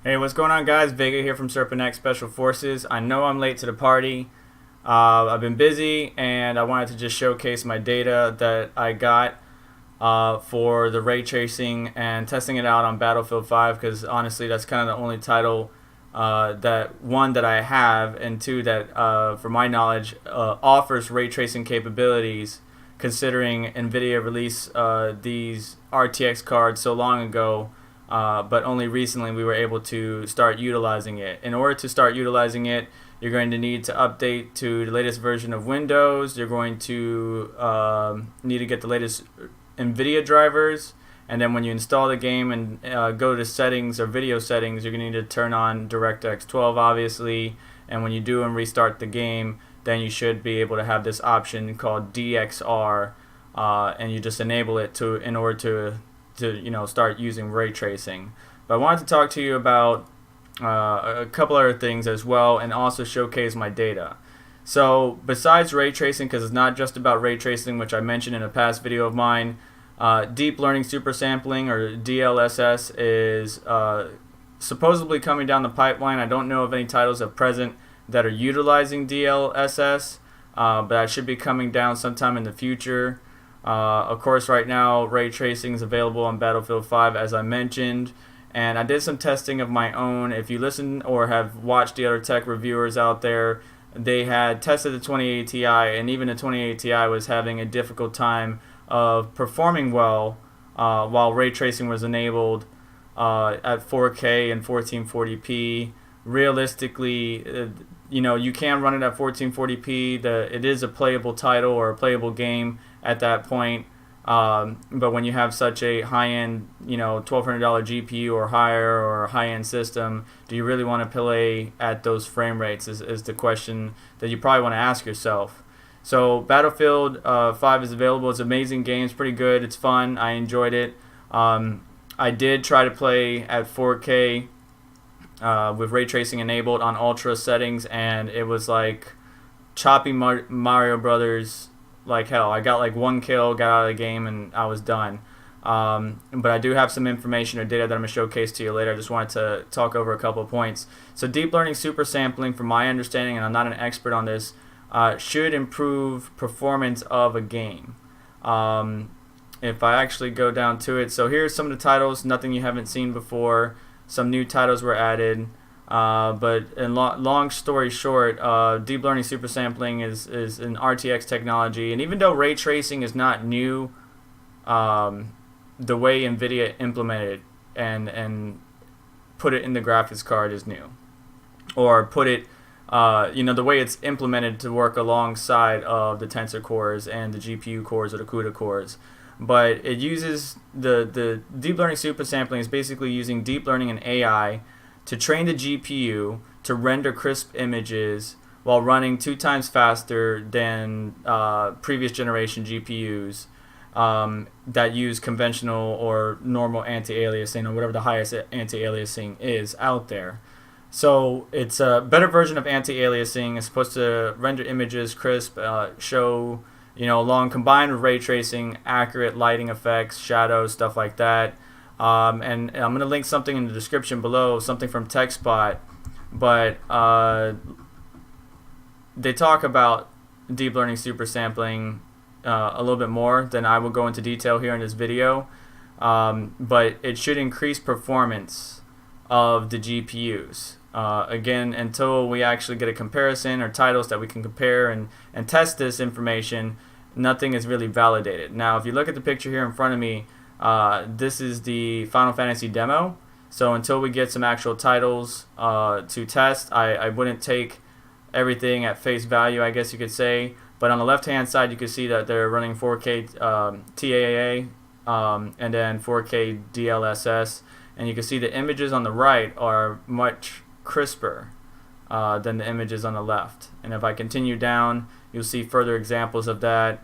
Hey, what's going on, guys? Vega here from SerpentX Special Forces. I know I'm late to the party. I've been busy, and I wanted to just showcase my data that I got for the ray tracing and testing it out on Battlefield 5, because honestly that's kind of the only title that, one, that I have, and two, that for my knowledge offers ray tracing capabilities, considering Nvidia released these RTX cards so long ago. But only recently we were able to start utilizing it. In order to start utilizing it, you're going to need to update to the latest version of Windows. You're going to need to get the latest Nvidia drivers, and then when you install the game and go to settings or video settings, you're going to need to turn on DirectX 12, obviously. And when you do and restart the game, then you should be able to have this option called DXR, and you just enable it in order to start using ray tracing. But I wanted to talk to you about a couple other things as well, and also showcase my data. So besides ray tracing, because it's not just about ray tracing, which I mentioned in a past video of mine, deep learning super sampling, or DLSS, is supposedly coming down the pipeline. I don't know of any titles at present that are utilizing DLSS, but that should be coming down sometime in the future. Of course, right now ray tracing is available on Battlefield 5, as I mentioned, and I did some testing of my own. If you listen or have watched the other tech reviewers out there, they had tested the 2080 Ti, and even the 2080 Ti was having a difficult time of performing well while ray tracing was enabled at 4K and 1440p. Realistically, you can run it at 1440p. It is a playable title or a playable game at that point, but when you have such a high-end, $1,200 GPU or higher, or a high-end system, do you really want to play at those frame rates is the question that you probably want to ask yourself. So Battlefield 5 is available. It's an amazing game. It's pretty good. It's fun. I enjoyed it. I did try to play at 4K with ray tracing enabled on ultra settings, and it was like choppy Mario Brothers like hell. I got like one kill, got out of the game, and I was done. But I do have some information or data that I'm going to showcase to you later. I just wanted to talk over a couple of points. So deep learning super sampling, from my understanding, and I'm not an expert on this, should improve performance of a game. If I actually go down to it, so here's some of the titles, nothing you haven't seen before. Some new titles were added, but in long story short, deep learning super sampling is an RTX technology, and even though ray tracing is not new, the way Nvidia implemented it and put it in the graphics card is new, or put it, the way it's implemented to work alongside of the tensor cores and the GPU cores or the CUDA cores. But it uses the deep learning super sampling is basically using deep learning and AI to train the GPU to render crisp images while running 2 times faster than previous generation GPUs that use conventional or normal anti-aliasing, or whatever the highest anti-aliasing is out there. So it's a better version of anti-aliasing. It's supposed to render images crisp, show, along, combined with ray tracing, accurate lighting effects, shadows, stuff like that. And I'm going to link something in the description below, something from TechSpot. But they talk about deep learning super sampling a little bit more than I will go into detail here in this video. But it should increase performance of the GPUs. Again, until we actually get a comparison or titles that we can compare and test this information, nothing is really validated. Now, if you look at the picture here in front of me, this is the Final Fantasy demo. So until we get some actual titles to test, I wouldn't take everything at face value, I guess you could say. But on the left-hand side, you can see that they're running 4K TAA and then 4K DLSS. And you can see the images on the right are much crisper than the images on the left. And if I continue down, you'll see further examples of that.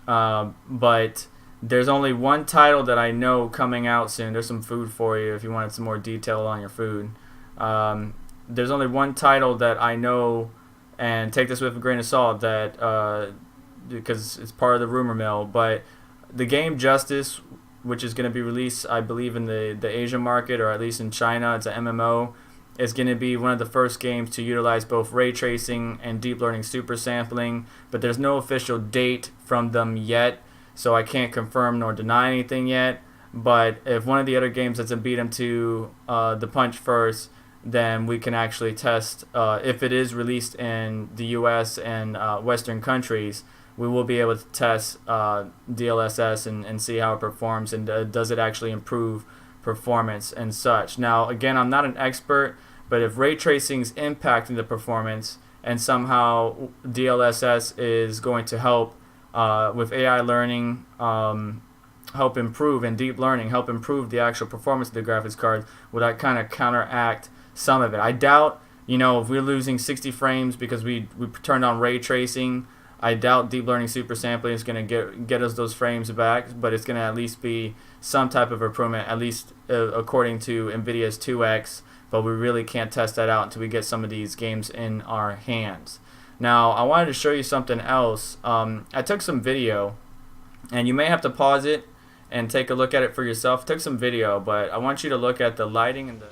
But there's only one title that I know coming out soon. There's some food for you if you wanted some more detail on your food. There's only one title that I know, and take this with a grain of salt, that because it's part of the rumor mill. But the game Justice, which is going to be released, I believe, in the Asian market, or at least in China, it's an MMO, is going to be one of the first games to utilize both ray tracing and deep learning super sampling. But there's no official date from them yet, so I can't confirm nor deny anything yet. But if one of the other games doesn't beat them to the punch first, then we can actually test, if it is released in the US and Western countries, we will be able to test DLSS and see how it performs, and does it actually improve performance and such. Now, again, I'm not an expert, but if ray tracing is impacting the performance and somehow DLSS is going to help with AI learning, help improve, and deep learning help improve the actual performance of the graphics card, will that kind of counteract some of it? I doubt, if we're losing 60 frames because we turned on ray tracing, I doubt deep learning super sampling is going to get us those frames back, but it's going to at least be some type of improvement, at least according to Nvidia's 2x, but we really can't test that out until we get some of these games in our hands. Now, I wanted to show you something else. I took some video, and you may have to pause it and take a look at it for yourself. I took some video, but I want you to look at the lighting and the...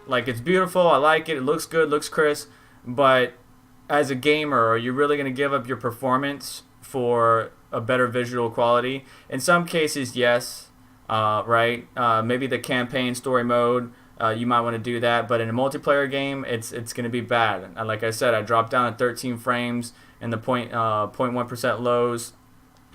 Like, it's beautiful, I like it, it looks good, looks crisp, but as a gamer, are you really going to give up your performance for a better visual quality? In some cases, yes, right? Maybe the campaign story mode, you might want to do that, but in a multiplayer game, it's going to be bad. And like I said, I dropped down to 13 frames in the 0.1% lows.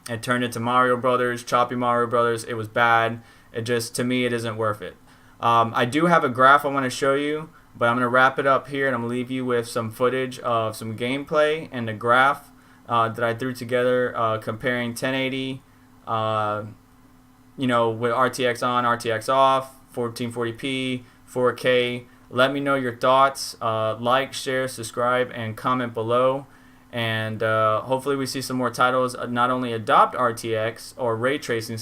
It turned into Mario Brothers, choppy Mario Brothers. It was bad. It just, to me, it isn't worth it. I do have a graph I want to show you, but I'm going to wrap it up here, and I'm going to leave you with some footage of some gameplay and the graph that I threw together comparing 1080, with RTX on, RTX off, 1440p, 4K. Let me know your thoughts. Like, share, subscribe, and comment below. And hopefully we see some more titles not only adopt RTX or ray tracing,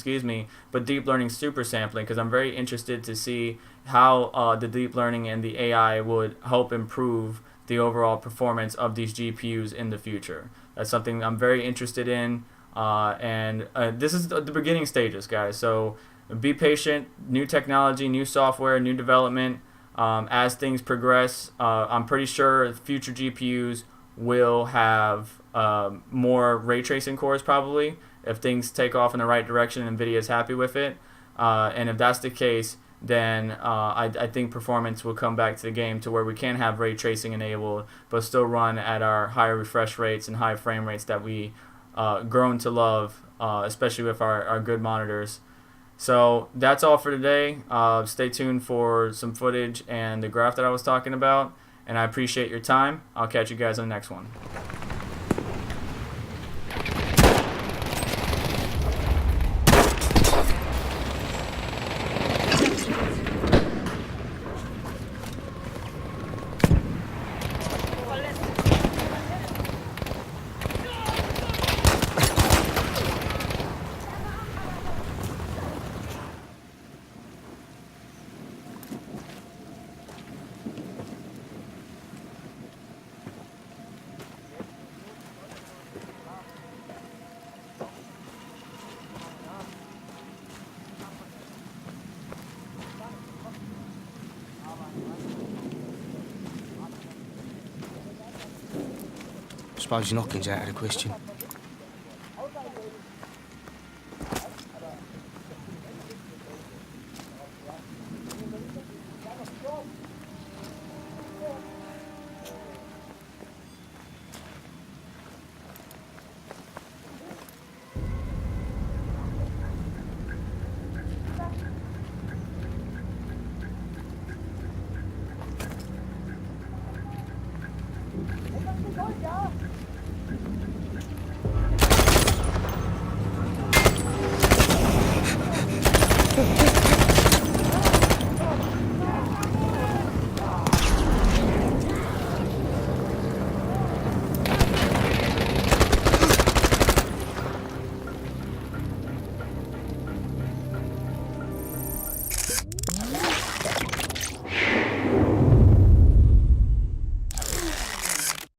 but deep learning super sampling, because I'm very interested to see how the deep learning and the AI would help improve the overall performance of these GPUs in the future. That's something I'm very interested in, and this is the beginning stages, guys. So be patient. New technology, new software, new development. As things progress, I'm pretty sure future GPUs will have more ray tracing cores, probably, if things take off in the right direction and Nvidia is happy with it. And if that's the case, then I think performance will come back to the game to where we can have ray tracing enabled, but still run at our higher refresh rates and high frame rates that we grown to love, especially with our good monitors. So that's all for today. Stay tuned for some footage and the graph that I was talking about. And I appreciate your time. I'll catch you guys on the next one. suppose knocking's out of the question.